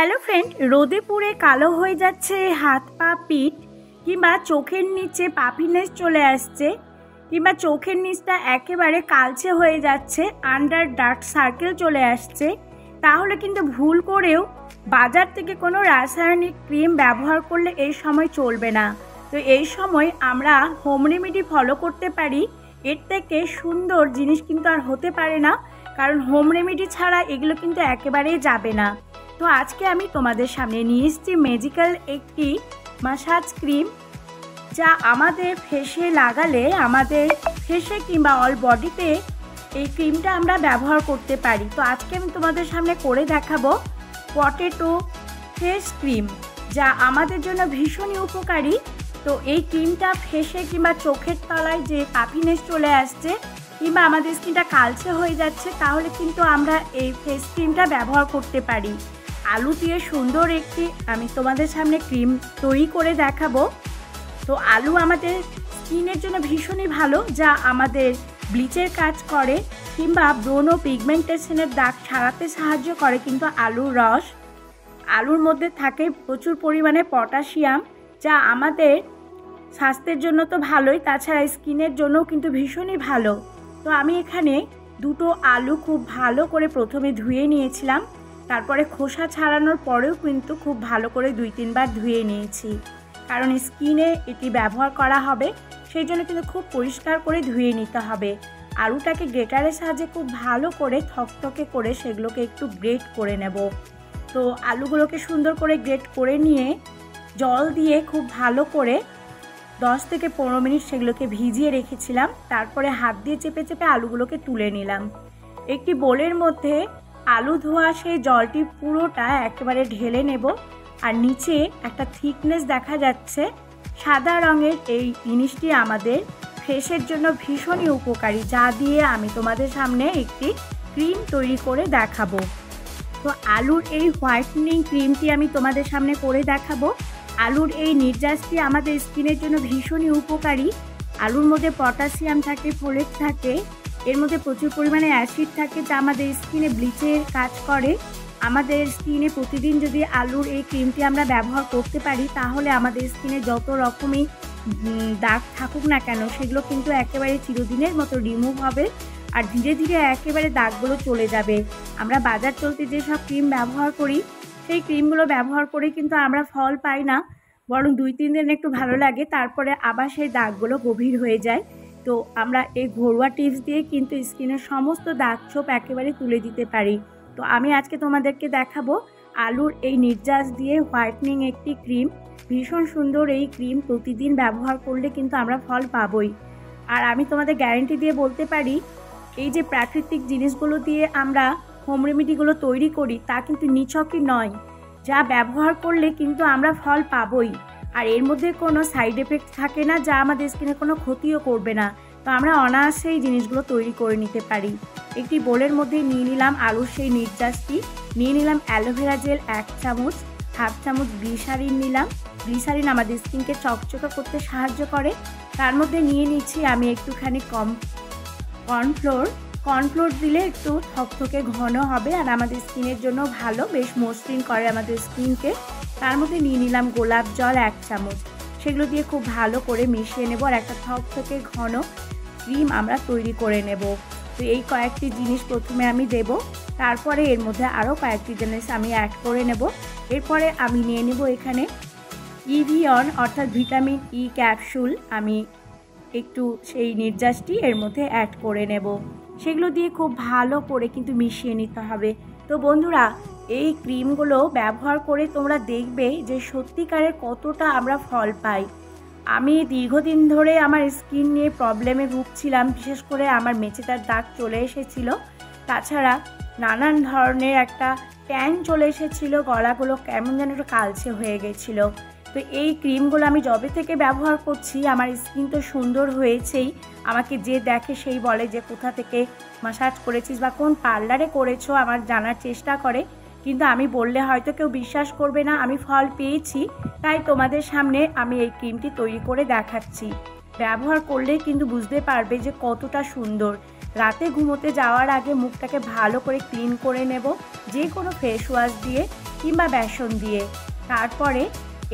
Hello friend, রোদে পুড়ে কালো হয়ে যাচ্ছে হাত পা পিঠ, কিংবা চোখের নিচে পাফিনেস চলে আসছে, কিংবা চোখের নিচটা একেবারে কালচে হয়ে যাচ্ছে, আন্ডার ডার্ক সার্কেল চলে আসছে, তাহলে কিন্তু ভুল করেও বাজার থেকে কোনো রাসায়নিক ক্রিম ব্যবহার করলে এই সময় চলবে না। তো এই সময় আমরা হোম রেমেডি ফলো করতে পারি। এর থেকে সুন্দর জিনিস কিন্তু আর হতে পারে না, কারণ হোম রেমেডি ছাড়া এগুলো কিন্তু একেবারেই যাবে না। তো আজকে আমি তোমাদের সামনে নিয়ে এসেছি ম্যাজিক্যাল একটি মাসাজ ক্রিম, যা আমাদের ফেসে লাগালে আমাদের ফেসে কিংবা অল বডিতে এই ক্রিমটা আমরা ব্যবহার করতে পারি। তো আজকে আমি তোমাদের সামনে করে দেখাবো পটেটো ফেস ক্রিম, যা আমাদের জন্য ভীষণই উপকারী। তো এই ক্রিমটা ফেসে কিংবা চোখের তলায় যে পাফিনেস চলে আসছে কিংবা আমাদের স্কিনটা কালচে হয়ে যাচ্ছে, তাহলে কিন্তু আমরা এই ফেস ক্রিমটা ব্যবহার করতে পারি। আলু দিয়ে সুন্দর একটি আমি তোমাদের সামনে ক্রিম তৈরি করে দেখাবো। তো আলু আমাদের স্কিনের জন্য ভীষণই ভালো, যা আমাদের ব্লিচের কাজ করে কিংবা ব্রণ ও পিগমেন্টেশনের দাগ ছাড়াতে সাহায্য করে। কিন্তু আলুর মধ্যে থাকে প্রচুর পরিমাণে পটাশিয়াম, যা আমাদের স্বাস্থ্যের জন্য তো ভালোই, তাছাড়া স্কিনের জন্যও কিন্তু ভীষণই ভালো। তো আমি এখানে দুটো আলু খুব ভালো করে প্রথমে ধুয়ে নিয়েছিলাম, তারপরে খোসা ছাড়ানোর পরেও কিন্তু খুব ভালো করে 2-3 বার ধুয়ে নিয়েছি, কারণ স্কিনে এটি ব্যবহার করা হবে, সেই জন্য কিন্তু খুব পরিষ্কার করে ধুয়ে নিতে হবে। আলুটাকে গ্রেটারের সাহায্যে খুব ভালো করে থকথকে করে সেগুলোকে একটু গ্রেট করে নেব। তো আলুগুলোকে সুন্দর করে গ্রেট করে নিয়ে জল দিয়ে খুব ভালো করে 10 থেকে 15 মিনিট সেগুলোকে ভিজিয়ে রেখেছিলাম। তারপরে হাত দিয়ে চেপে চেপে আলুগুলোকে তুলে নিলাম। একটি বোলের মধ্যে আলু ধোয়া সেই জলটি পুরোটা একেবারে ঢেলে নেব। আর নিচে একটা থিকনেস দেখা যাচ্ছে সাদা রঙের, এই জিনিসটি আমাদের ফেসের জন্য ভীষণই উপকারী, যা দিয়ে আমি তোমাদের সামনে একটি ক্রিম তৈরি করে দেখাবো। তো আলুর এই হোয়াইটনিং ক্রিমটি আমি তোমাদের সামনে করে দেখাবো। আলুর এই নির্যাসটি আমাদের স্কিনের জন্য ভীষণই উপকারী। আলুর মধ্যে পটাশিয়াম থাকে, ফোলেট থাকে, এর মধ্যে প্রচুর পরিমাণে অ্যাসিড থাকে, যা আমাদের স্কিনে ব্লিচের কাজ করে। আমাদের স্কিনে প্রতিদিন যদি আলুর এই ক্রিমটি আমরা ব্যবহার করতে পারি, তাহলে আমাদের স্কিনে যত রকমই দাগ থাকুক না কেন, সেগুলো কিন্তু একেবারে চিরদিনের মতো রিমুভ হবে, আর ধীরে ধীরে একেবারে দাগগুলো চলে যাবে। আমরা বাজার চলতে যেসব ক্রিম ব্যবহার করি, সেই ক্রিমগুলো ব্যবহার করে কিন্তু আমরা ফল পাই না, বরং 2-3 দিন একটু ভালো লাগে, তারপরে আবার সেই দাগগুলো গভীর হয়ে যায়। তো আমরা এই ঘরোয়া টিপস দিয়ে কিন্তু স্কিনের সমস্ত দাগ ছোপ একেবারে তুলে দিতে পারি। তো আমি আজকে তোমাদেরকে দেখাবো আলুর এই নির্যাস দিয়ে হোয়াইটনিং একটি ক্রিম। ভীষণ সুন্দর এই ক্রিম, প্রতিদিন ব্যবহার করলে কিন্তু আমরা ফল পাবই। আর আমি তোমাদের গ্যারেন্টি দিয়ে বলতে পারি, এই যে প্রাকৃতিক জিনিসগুলো দিয়ে আমরা হোম রেমেডিগুলো তৈরি করি, তা কিন্তু নিছকই নয়, যা ব্যবহার করলে কিন্তু আমরা ফল পাবই। আর এর মধ্যে কোনো সাইড এফেক্ট থাকে না, যা আমাদের স্কিনে কোনো ক্ষতিও করবে না। তো আমরা অনায়াসে এই জিনিসগুলো তৈরি করে নিতে পারি। একটি বোলের মধ্যে নিয়ে নিলাম আলুর সেই নির্যাসটি, নিয়ে নিলাম অ্যালোভেরা জেল 1 চামচ, 1/2 চামচ গ্লিসারিন নিলাম। গ্লিসারিন আমাদের স্কিনকে চকচকে করতে সাহায্য করে। তার মধ্যে নিয়ে নিচ্ছি আমি একটুখানি কর্নফ্লোর দিলে একটু থকথকে ঘন হবে, আর আমাদের স্কিনের জন্য ভালো, বেশ মসৃণ করে আমাদের স্কিনকে। তার মধ্যে নিয়ে নিলাম গোলাপ জল 1 চামচ, সেগুলো দিয়ে খুব ভালো করে মিশিয়ে নেব, আর একটা থকথকে ঘন ক্রিম আমরা তৈরি করে নেব। তো এই কয়েকটি জিনিস প্রথমে আমি দেব, তারপরে এর মধ্যে আরও কয়েকটি জিনিস আমি অ্যাড করে নেব। এরপরে আমি নিয়ে নেব এখানে ইভিয়ন অর্থাৎ ভিটামিন ই ক্যাপসুল, আমি একটু সেই নির্যাসটি এর মধ্যে অ্যাড করে নেব। সেগুলো দিয়ে খুব ভালো করে কিন্তু মিশিয়ে নিতে হবে। তো বন্ধুরা, এই ক্রিমগুলো ব্যবহার করে তোমরা দেখবে যে সত্যিকারের কতটা আমরা ফল পাই। আমি দীর্ঘদিন ধরে আমার স্কিন নিয়ে প্রবলেমে ভুগছিলাম, বিশেষ করে আমার মেচেদার দাগ চলে এসেছিল, তাছাড়া নানান ধরনের একটা ট্যান চলে এসেছিলো, গলাগুলো কেমন যেন একটু কালচে হয়ে গেছিলো। তো এই ক্রিমগুলো আমি যবে থেকে ব্যবহার করছি, আমার স্কিন তো সুন্দর হয়েছেই। আমাকে যে দেখে সেই বলে যে কোথা থেকে মাসাজ করেছিস বা কোন পার্লারে করেছো, আমার জানার চেষ্টা করে, কিন্তু আমি বললে হয়তো কেউ বিশ্বাস করবে না। আমি ফল পেয়েছি, তাই তোমাদের সামনে আমি এই ক্রিমটি তৈরি করে দেখাচ্ছি। ব্যবহার করলে কিন্তু বুঝতে পারবে যে কতটা সুন্দর। রাতে ঘুমোতে যাওয়ার আগে মুখটাকে ভালো করে ক্লিন করে নেব যে কোনো ফেস ওয়াশ দিয়ে। কিংবা বেসন দিয়ে। তারপরে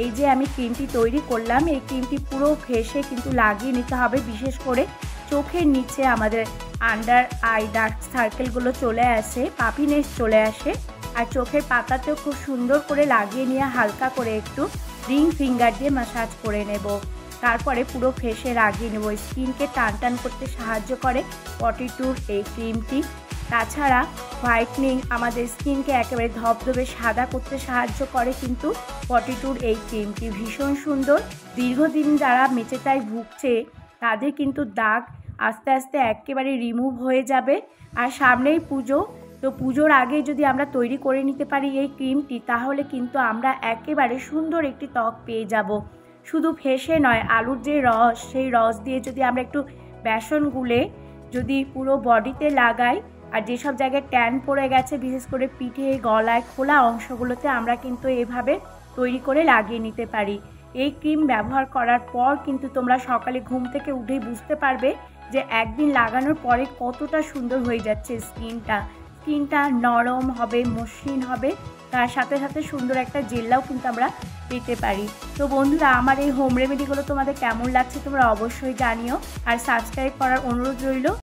এই যে আমি ক্রিমটি তৈরি করলাম, এই ক্রিমটি পুরো ফেসে কিন্তু লাগিয়ে নিতে হবে। বিশেষ করে চোখের নিচে আমাদের আন্ডার আই ডার্ক সার্কেলগুলো চলে আসে, পাফিনেস চলে আসে, আর চোখের পাতাতেও খুব সুন্দর করে লাগিয়ে নিয়ে হালকা করে একটু রিং ফিঙ্গার দিয়ে ম্যাসাজ করে নেব। তারপরে পুরো ফেসে লাগিয়ে নেব। স্কিনকে টান টান করতে সাহায্য করে 42 এই ক্রিমটি। তাছাড়া হোয়াইটনিং, আমাদের স্কিনকে একেবারে ধবধবে সাদা করতে সাহায্য করে কিন্তু 42 এই ক্রিমটি। ভীষণ সুন্দর। দীর্ঘদিন যারা মেচেটায় ভুগছে তাদের কিন্তু দাগ আস্তে আস্তে একেবারে রিমুভ হয়ে যাবে। আর সামনেই পুজো, তো পুজোর আগে যদি আমরা তৈরি করে নিতে পারি এই ক্রিমটি, তাহলে কিন্তু আমরা একেবারে সুন্দর একটি ত্বক পেয়ে যাব। শুধু ফেসে নয়, আলুর যে রস, সেই রস দিয়ে যদি আমরা একটু বেসন গুলে যদি পুরো বডিতে লাগাই, আর যেসব জায়গায় ট্যান পড়ে গেছে বিশেষ করে পিঠে, গলায়, খোলা অংশগুলোতে আমরা কিন্তু এভাবে তৈরি করে লাগিয়ে নিতে পারি। এই ক্রিম ব্যবহার করার পর কিন্তু তোমরা সকালে ঘুম থেকে উঠেই বুঝতে পারবে যে একদিন লাগানোর পরে কতটা সুন্দর হয়ে যাচ্ছে স্কিনটা নরম হবে, মসৃণ হবে, তার সাথে সাথে সুন্দর একটা জেল্লাও কিন্তু আমরা পেতে পারি। তো বন্ধুরা, আমার এই হোম রেমেডিগুলো তোমাদের কেমন লাগছে তোমরা অবশ্যই জানিও, আর সাবস্ক্রাইব করার অনুরোধ রইল।